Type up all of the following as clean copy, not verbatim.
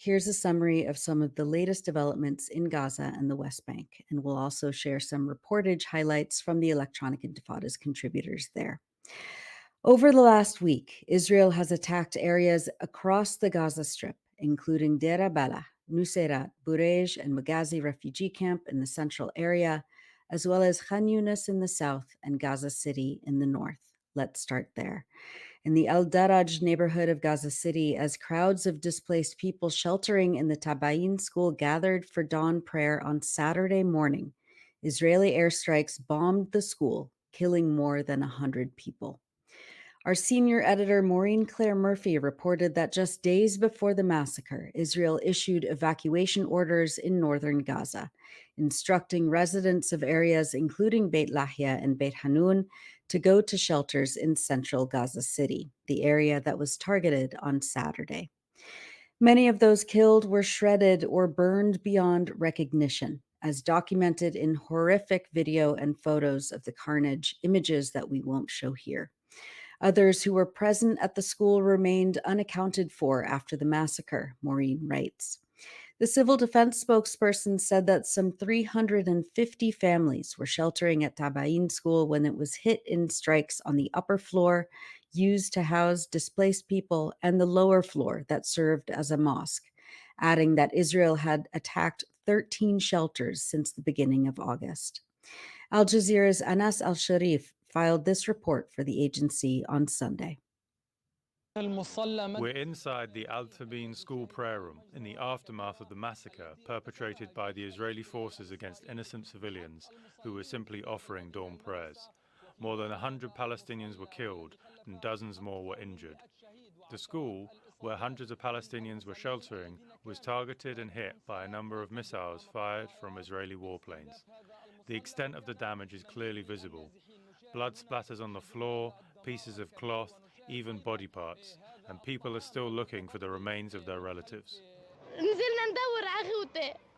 here's a summary of some of the latest developments in Gaza and the West Bank, and we'll also share some reportage highlights from the Electronic Intifada's contributors there. Over the last week, Israel has attacked areas across the Gaza Strip, including Deir al-Balah, Nuseirat, Burej, and Maghazi refugee camp in the central area, as well as Khan Yunis in the south and Gaza City in the north. Let's start there. In the El Daraj neighborhood of Gaza City, as crowds of displaced people sheltering in the Tabi'een school gathered for dawn prayer on Saturday morning, Israeli airstrikes bombed the school, killing more than 100 people. Our senior editor, Maureen Claire Murphy, reported that just days before the massacre, Israel issued evacuation orders in northern Gaza, instructing residents of areas including Beit Lahia and Beit Hanun to go to shelters in central Gaza City, the area that was targeted on Saturday. Many of those killed were shredded or burned beyond recognition, as documented in horrific video and photos of the carnage, images that we won't show here. Others who were present at the school remained unaccounted for after the massacre, Maureen writes. The civil defense spokesperson said that some 350 families were sheltering at Tabi'een school when it was hit in strikes on the upper floor used to house displaced people and the lower floor that served as a mosque, adding that Israel had attacked 13 shelters since the beginning of August. Al Jazeera's Anas al-Sharif filed this report for the agency on Sunday. We're inside the Tabi'een school prayer room in the aftermath of the massacre perpetrated by the Israeli forces against innocent civilians who were simply offering dawn prayers. More than 100 Palestinians were killed and dozens more were injured. The school, where hundreds of Palestinians were sheltering, was targeted and hit by a number of missiles fired from Israeli warplanes. The extent of the damage is clearly visible. Blood splatters on the floor, pieces of cloth, even body parts, and people are still looking for the remains of their relatives.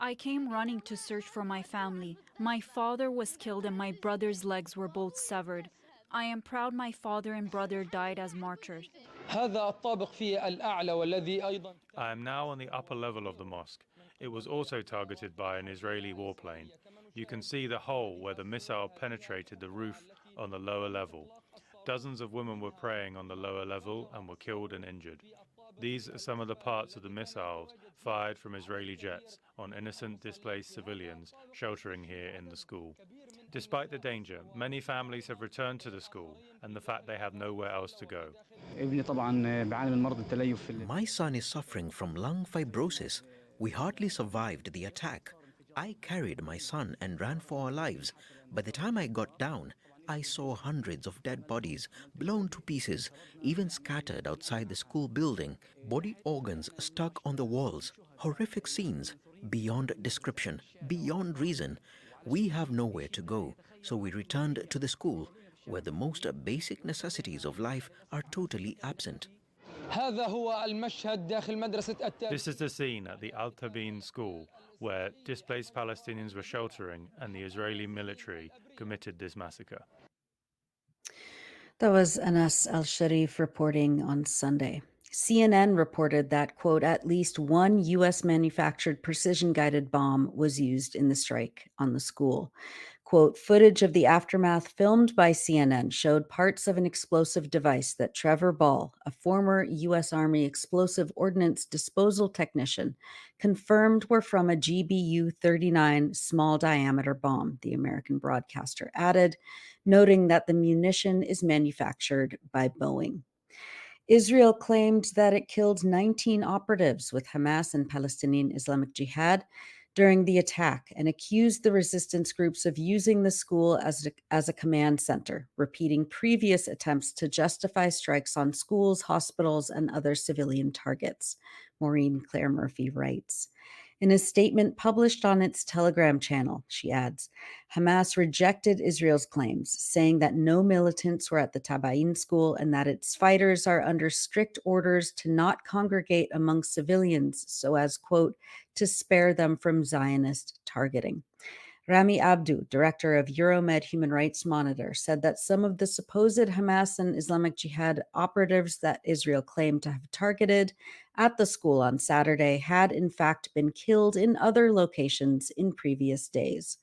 I came running to search for my family. My father was killed and my brother's legs were both severed. I am proud my father and brother died as martyrs. I am now on the upper level of the mosque. It was also targeted by an Israeli warplane. You can see the hole where the missile penetrated the roof on the lower level. Dozens of women were praying on the lower level and were killed and injured. These are some of the parts of the missiles fired from Israeli jets on innocent displaced civilians sheltering here in the school. Despite the danger, many families have returned to the school and the fact they have nowhere else to go. My son is suffering from lung fibrosis. We hardly survived the attack. I carried my son and ran for our lives. By the time I got down, I saw hundreds of dead bodies, blown to pieces, even scattered outside the school building, body organs stuck on the walls. Horrific scenes, beyond description, beyond reason. We have nowhere to go, so we returned to the school, where the most basic necessities of life are totally absent. This is the scene at the Tabi'een school, where displaced Palestinians were sheltering and the Israeli military committed this massacre. That was Anas al-Sharif reporting on Sunday. CNN reported that, quote, at least one U.S. manufactured precision-guided bomb was used in the strike on the school. Quote, footage of the aftermath filmed by CNN showed parts of an explosive device that Trevor Ball, a former U.S. Army explosive ordnance disposal technician, confirmed were from a GBU-39 small-diameter bomb, the American broadcaster added, noting that the munition is manufactured by Boeing. Israel claimed that it killed 19 operatives with Hamas and Palestinian Islamic Jihad during the attack and accused the resistance groups of using the school as a command center, repeating previous attempts to justify strikes on schools, hospitals, and other civilian targets, Maureen Claire Murphy writes. In a statement published on its Telegram channel, she adds, Hamas rejected Israel's claims, saying that no militants were at the Tabi'een school and that its fighters are under strict orders to not congregate among civilians so as, quote, to spare them from Zionist targeting. Rami Abdu, director of Euromed Human Rights Monitor, said that some of the supposed Hamas and Islamic Jihad operatives that Israel claimed to have targeted at the school on Saturday had in fact been killed in other locations in previous days.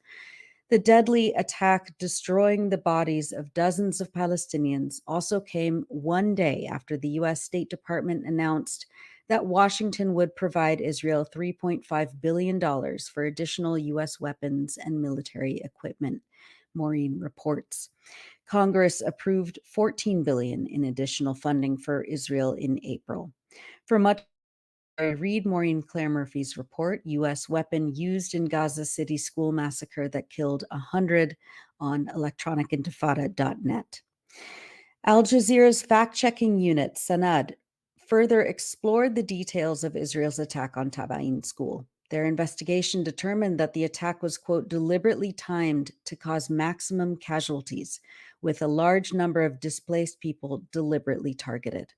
The deadly attack destroying the bodies of dozens of Palestinians also came one day after the U.S. State Department announced that Washington would provide Israel $3.5 billion for additional U.S. weapons and military equipment, Maureen reports. Congress approved $14 billion in additional funding for Israel in April. For much read Maureen Claire Murphy's report, U.S. weapon used in Gaza City school massacre that killed 100 on electronicintifada.net. Al Jazeera's fact-checking unit, Sanad, further explored the details of Israel's attack on Tabi'een school. Their investigation determined that the attack was, quote, deliberately timed to cause maximum casualties, with a large number of displaced people deliberately targeted.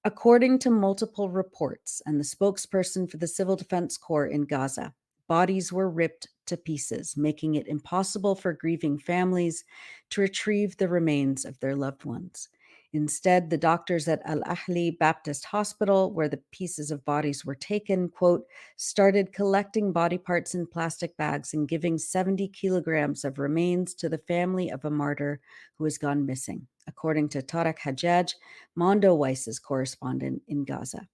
According to multiple reports and the spokesperson for the Civil Defense Corps in Gaza, bodies were ripped to pieces, making it impossible for grieving families to retrieve the remains of their loved ones. Instead, the doctors at Al-Ahli Baptist Hospital, where the pieces of bodies were taken, quote, started collecting body parts in plastic bags and giving 70 kilograms of remains to the family of a martyr who has gone missing, according to Tarek Hajjaj, Mondo Weiss's correspondent in Gaza.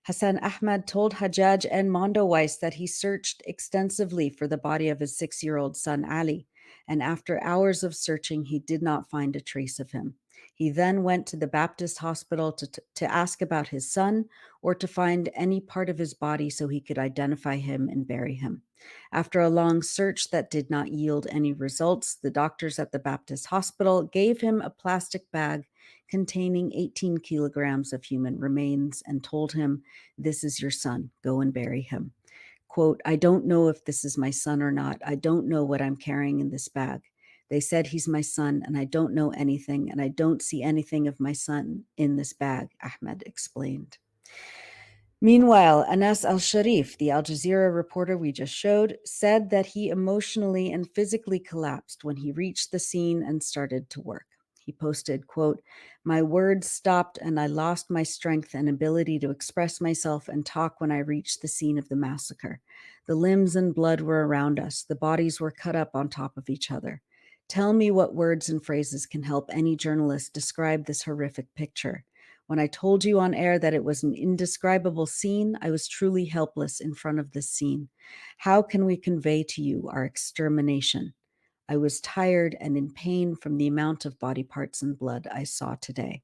Hassan Ahmad told Hajjaj and Mondo Weiss that he searched extensively for the body of his 6-year-old son Ali, and after hours of searching, he did not find a trace of him. He then went to the Baptist hospital to ask about his son or to find any part of his body so he could identify him and bury him. After a long search that did not yield any results, the doctors at the Baptist hospital gave him a plastic bag containing 18 kilograms of human remains and told him, "This is your son, go and bury him." Quote, "I don't know if this is my son or not. I don't know what I'm carrying in this bag. They said he's my son and I don't know anything and I don't see anything of my son in this bag," Ahmed explained. Meanwhile, Anas al-Sharif, the Al Jazeera reporter we just showed, said that he emotionally and physically collapsed when he reached the scene and started to work. He posted, quote, "My words stopped and I lost my strength and ability to express myself and talk when I reached the scene of the massacre. The limbs and blood were around us. The bodies were cut up on top of each other. Tell me what words and phrases can help any journalist describe this horrific picture. When I told you on air that it was an indescribable scene, I was truly helpless in front of this scene. How can we convey to you our extermination? I was tired and in pain from the amount of body parts and blood I saw today."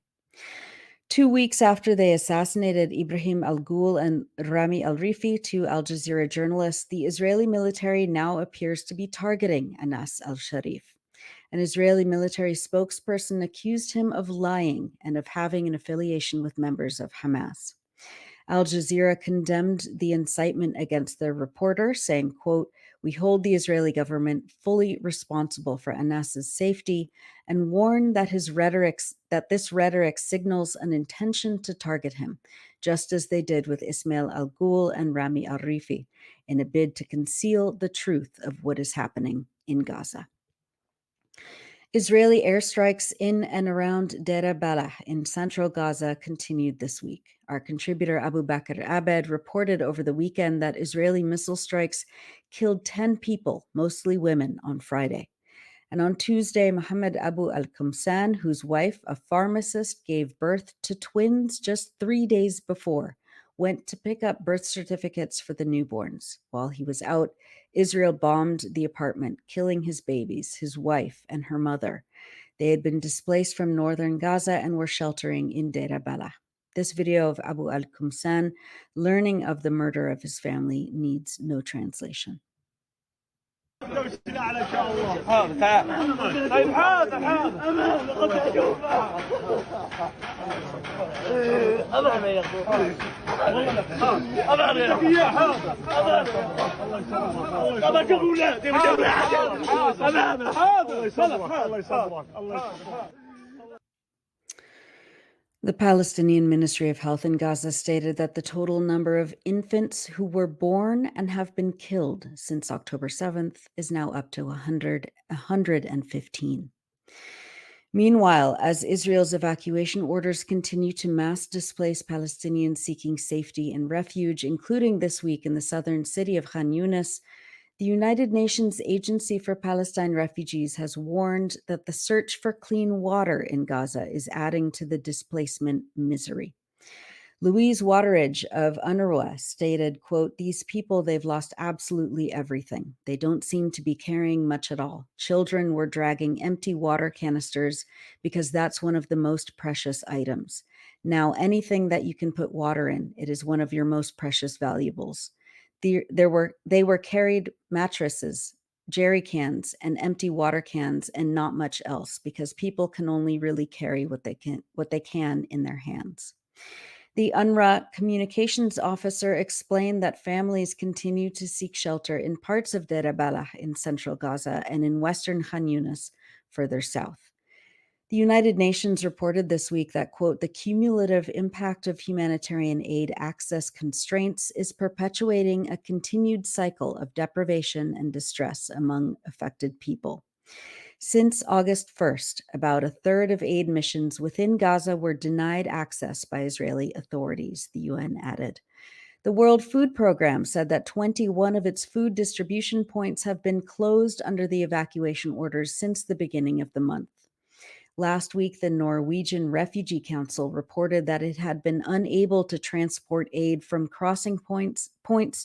2 weeks after they assassinated Ibrahim al-Ghul and Rami al-Rifi, two Al Jazeera journalists, the Israeli military now appears to be targeting Anas al-Sharif. An Israeli military spokesperson accused him of lying and of having an affiliation with members of Hamas. Al Jazeera condemned the incitement against their reporter, saying, quote, "We hold the Israeli government fully responsible for Anas's safety and warn that this rhetoric signals an intention to target him, just as they did with Ismail al-Ghul and Rami al-Rifi, in a bid to conceal the truth of what is happening in Gaza." Israeli airstrikes in and around Deir Balah in central Gaza continued this week. Our contributor Abu Bakr Abed reported over the weekend that Israeli missile strikes killed 10 people, mostly women, on Friday. And on Tuesday, Mohammed Abu al-Qamsan, whose wife, a pharmacist, gave birth to twins just 3 days before, went to pick up birth certificates for the newborns. While he was out, Israel bombed the apartment, killing his babies, his wife, and her mother. They had been displaced from northern Gaza and were sheltering in Deir Balah. This video of Abu al-Qamsan learning of the murder of his family needs no translation. The Palestinian Ministry of Health in Gaza stated that the total number of infants who were born and have been killed since October 7th is now up to 115. Meanwhile, as Israel's evacuation orders continue to mass displace Palestinians seeking safety and refuge, including this week in the southern city of Khan Yunis, the United Nations Agency for Palestine Refugees has warned that the search for clean water in Gaza is adding to the displacement misery. Louise Wateridge of UNRWA stated, quote, "These people, they've lost absolutely everything. They don't seem to be carrying much at all. Children were dragging empty water canisters because that's one of the most precious items. Now, anything that you can put water in, it is one of your most precious valuables. They were carried mattresses, jerry cans, and empty water cans, and not much else, because people can only really carry what they can in their hands." The UNRWA communications officer explained that families continue to seek shelter in parts of Deir Balah in central Gaza and in western Khan Yunis further south. The United Nations reported this week that, quote, "the cumulative impact of humanitarian aid access constraints is perpetuating a continued cycle of deprivation and distress among affected people." Since August 1st, about a third of aid missions within Gaza were denied access by Israeli authorities, the UN added. The World Food Programme said that 21 of its food distribution points have been closed under the evacuation orders since the beginning of the month. Last week, the Norwegian Refugee Council reported that it had been unable to transport aid from crossing points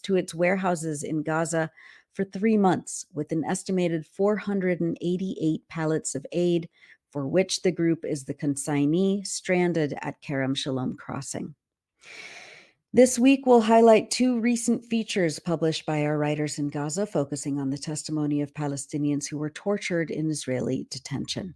to its warehouses in Gaza for 3 months, with an estimated 488 pallets of aid, for which the group is the consignee, stranded at Kerem Shalom crossing. This week, we'll highlight 2 recent features published by our writers in Gaza, focusing on the testimony of Palestinians who were tortured in Israeli detention.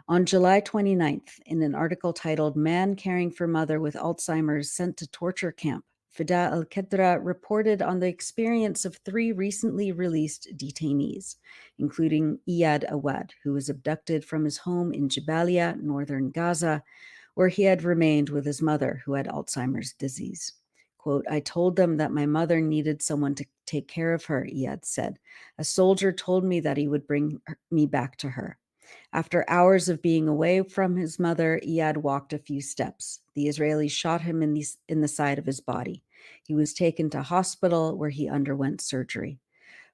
On July 29th, in an article titled "Man Caring for Mother with Alzheimer's Sent to Torture Camp," Fida al-Kedra reported on the experience of 3 recently released detainees, including Iyad Awad, who was abducted from his home in Jabalia, northern Gaza, where he had remained with his mother, who had Alzheimer's disease. Quote, "I told them that my mother needed someone to take care of her," Iyad said. "A soldier told me that he would bring me back to her. After hours of being away from his mother, Iyad walked a few steps. The Israelis shot him in the side of his body. He was taken to hospital where he underwent surgery.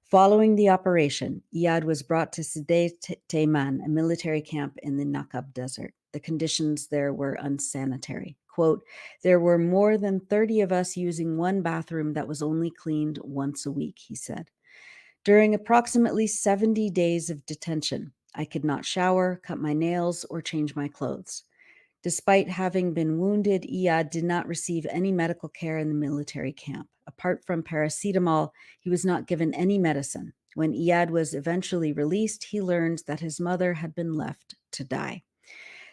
Following the operation, Iyad was brought to Sideh Teiman, a military camp in the Nakab Desert. The conditions there were unsanitary. Quote, "There were more than 30 of us using one bathroom that was only cleaned once a week," he said. "During approximately 70 days of detention, I could not shower, cut my nails, or change my clothes. Despite having been wounded, Iyad did not receive any medical care in the military camp. Apart from paracetamol, he was not given any medicine. When Iyad was eventually released, he learned that his mother had been left to die.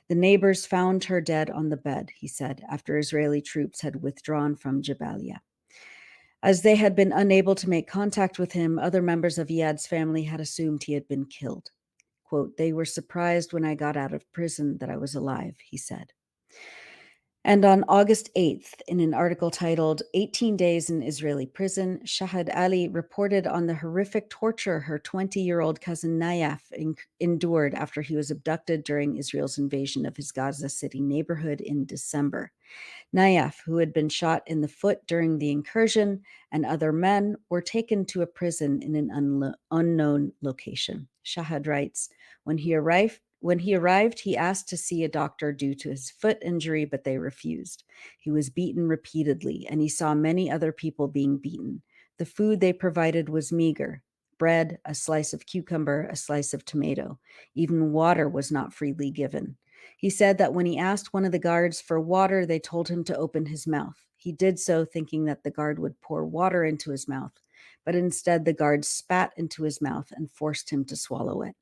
The neighbors found her dead on the bed," he said, after Israeli troops had withdrawn from Jabalia. As they had been unable to make contact with him, other members of Iyad's family had assumed he had been killed. Quote, "They were surprised when I got out of prison that I was alive," he said. And on August 8th, in an article titled 18 Days in Israeli Prison, Shahad Ali reported on the horrific torture her 20-year-old cousin Nayaf endured after he was abducted during Israel's invasion of his Gaza City neighborhood in December. Nayaf, who had been shot in the foot during the incursion, and other men were taken to a prison in an unknown location. Shahad writes, when he arrived, he asked to see a doctor due to his foot injury, but they refused. He was beaten repeatedly, and he saw many other people being beaten. The food they provided was meager: bread, a slice of cucumber, a slice of tomato. Even water was not freely given. He said that when he asked one of the guards for water, they told him to open his mouth. He did so, thinking that the guard would pour water into his mouth, but instead the guard spat into his mouth and forced him to swallow it.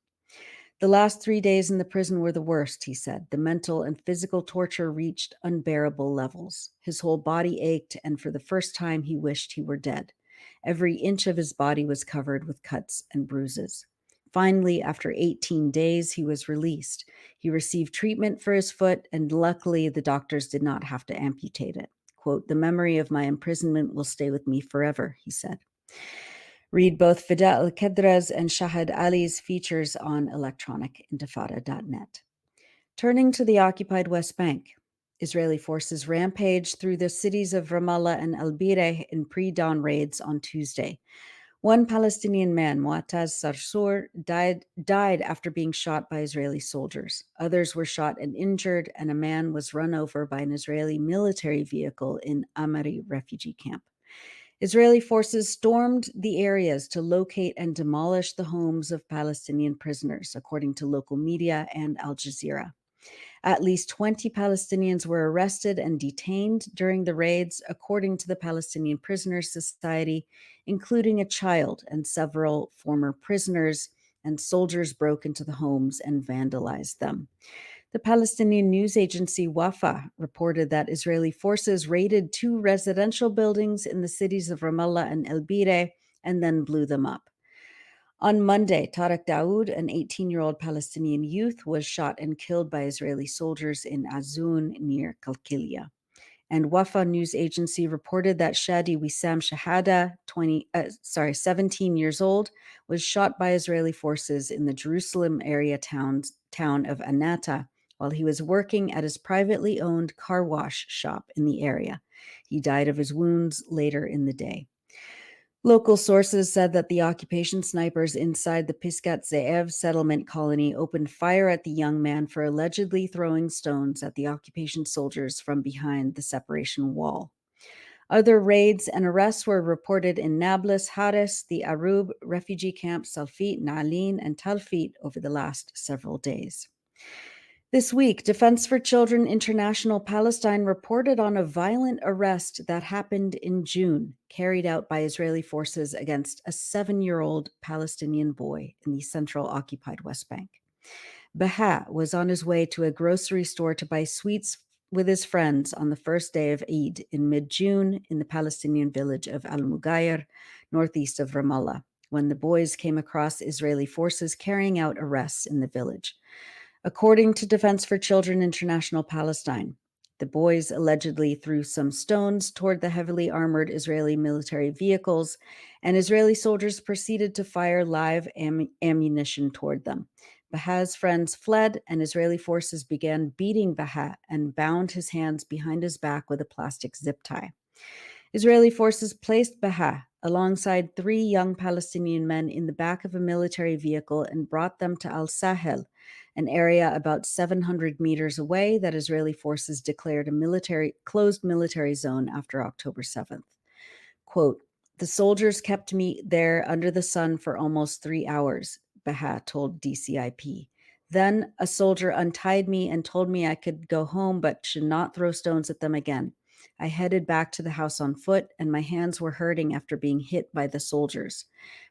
The last 3 days in the prison were the worst, he said. The mental and physical torture reached unbearable levels. His whole body ached, and for the first time he wished he were dead. Every inch of his body was covered with cuts and bruises. Finally, after 18 days, he was released. He received treatment for his foot, and luckily the doctors did not have to amputate it. Quote, "The memory of my imprisonment will stay with me forever," he said. Read both Fida al-Qadra's and Shahid Ali's features on electronicintifada.net. Turning to the occupied West Bank, Israeli forces rampaged through the cities of Ramallah and Al-Bireh in pre-dawn raids on Tuesday. One Palestinian man, Mu'attaz Sarsour, died after being shot by Israeli soldiers. Others were shot and injured, and a man was run over by an Israeli military vehicle in Amari refugee camp. Israeli forces stormed the areas to locate and demolish the homes of Palestinian prisoners, according to local media and Al Jazeera. At least 20 Palestinians were arrested and detained during the raids, according to the Palestinian Prisoners Society, including a child and several former prisoners, and soldiers broke into the homes and vandalized them. The Palestinian news agency Wafa reported that Israeli forces raided 2 residential buildings in the cities of Ramallah and El Bireh and then blew them up. On Monday, Tarek Daoud, an 18-year-old Palestinian youth, was shot and killed by Israeli soldiers in Azun near Qalqilia. And Wafa news agency reported that Shadi Wissam Shahada, 17 years old, was shot by Israeli forces in the Jerusalem area town of Anata while he was working at his privately owned car wash shop in the area. He died of his wounds later in the day. Local sources said that the occupation snipers inside the Piskat Ze'ev settlement colony opened fire at the young man for allegedly throwing stones at the occupation soldiers from behind the separation wall. Other raids and arrests were reported in Nablus, Haris, the Arub refugee camp, Salfit, Na'alin, and Talfit over the last several days. This week, Defense for Children International Palestine reported on a violent arrest that happened in June, carried out by Israeli forces against a 7-year-old Palestinian boy in the central occupied West Bank. Baha was on his way to a grocery store to buy sweets with his friends on the first day of Eid in mid-June in the Palestinian village of Al-Mughayr, northeast of Ramallah, when the boys came across Israeli forces carrying out arrests in the village. According to Defense for Children International Palestine, the boys allegedly threw some stones toward the heavily armored Israeli military vehicles, and Israeli soldiers proceeded to fire live ammunition toward them. Baha's friends fled, and Israeli forces began beating Baha and bound his hands behind his back with a plastic zip tie. Israeli forces placed Baha alongside 3 young Palestinian men in the back of a military vehicle and brought them to Al-Sahel, an area about 700 meters away that Israeli forces declared a closed military zone after October 7th. Quote, "The soldiers kept me there under the sun for almost 3 hours, Baha told DCIP. Then a soldier untied me and told me I could go home but should not throw stones at them again. I headed back to the house on foot, and my hands were hurting after being hit by the soldiers.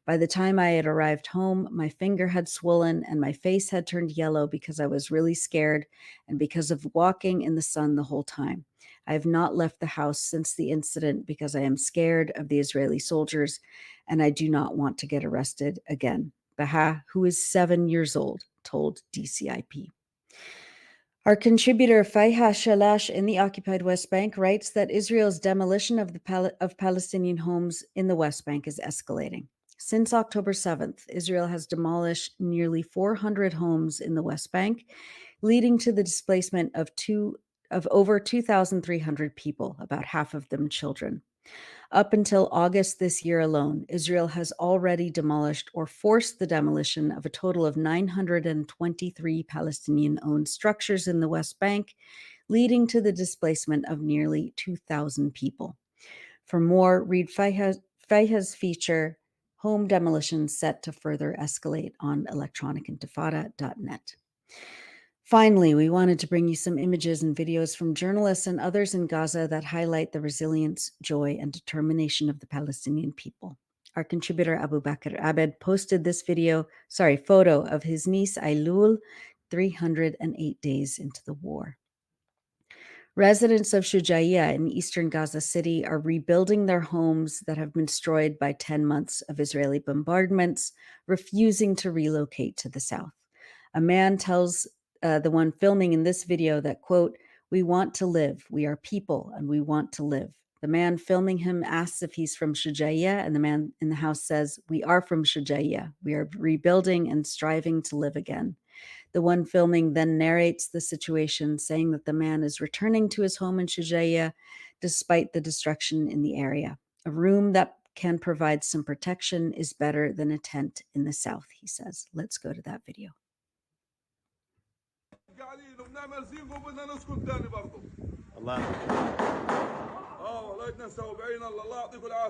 By the time I had arrived home, my finger had swollen and my face had turned yellow because I was really scared and because of walking in the sun the whole time. I have not left the house since the incident because I am scared of the Israeli soldiers and I do not want to get arrested again," Baha, who is 7 years old, told DCIP. Our contributor Faiha Shalash in the occupied West Bank writes that Israel's demolition of Palestinian homes in the West Bank is escalating. Since October 7th, Israel has demolished nearly 400 homes in the West Bank, leading to the displacement of over 2,300 people, about half of them children. Up until August this year alone, Israel has already demolished or forced the demolition of a total of 923 Palestinian-owned structures in the West Bank, leading to the displacement of nearly 2,000 people. For more, read Faiha's feature, Home Demolitions Set to Further Escalate on electronicintifada.net. Finally, we wanted to bring you some images and videos from journalists and others in Gaza that highlight the resilience, joy, and determination of the Palestinian people. Our contributor Abu Bakr Abed posted this photo of his niece Aylul, 308 days into the war. Residents of Shujaiya in eastern Gaza City are rebuilding their homes that have been destroyed by 10 months of Israeli bombardments, refusing to relocate to the south. A man tells the one filming in this video that, quote, "We want to live. We are people and we want to live." The man filming him asks if he's from Shujaiya, and the man in the house says, "We are from Shujaiya. We are rebuilding and striving to live again." The one filming then narrates the situation, saying that the man is returning to his home in Shujaiya despite the destruction in the area. A room that can provide some protection is better than a tent in the south, he says. Let's go to that video. الله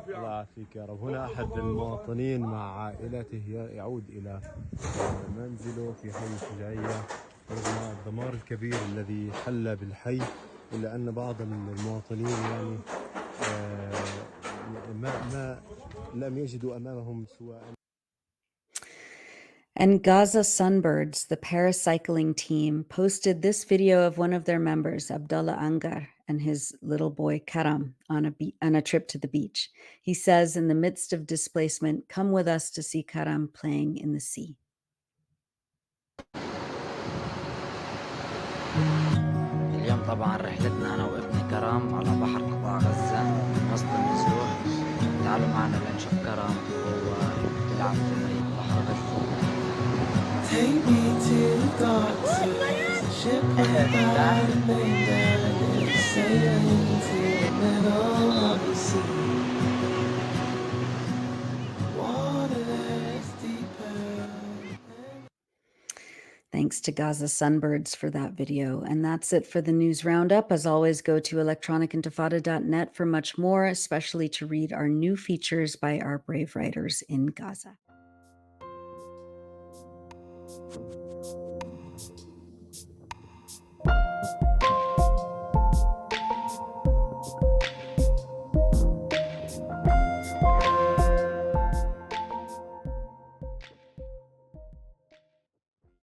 يعافيك يا رب. هنا أحد المواطنين مع عائلته يعود إلى منزله في حي شجاعية رغم الدمار الكبير الذي حل بالحي، إلا أن بعض المواطنين يعني ما لم يجدوا أمامهم سوى And Gaza Sunbirds, the paracycling team, posted this video of one of their members, Abdullah Angar, and his little boy Karam on a trip to the beach. He says, in the midst of displacement, come with us to see Karam playing in the sea. اليوم طبعا رحلتنا أنا وابني كرم على بحر قطاع غزة وسط النزوح. تعالوا معنا لنشوف كرم وهو يلعب في بحر غزة. Take me to the dark seas, a ship sailing to the middle of the sea. Water that's deeper. Thanks to Gaza Sunbirds for that video. And that's it for the news roundup. As always, go to electronicintifada.net for much more, especially to read our new features by our brave writers in Gaza.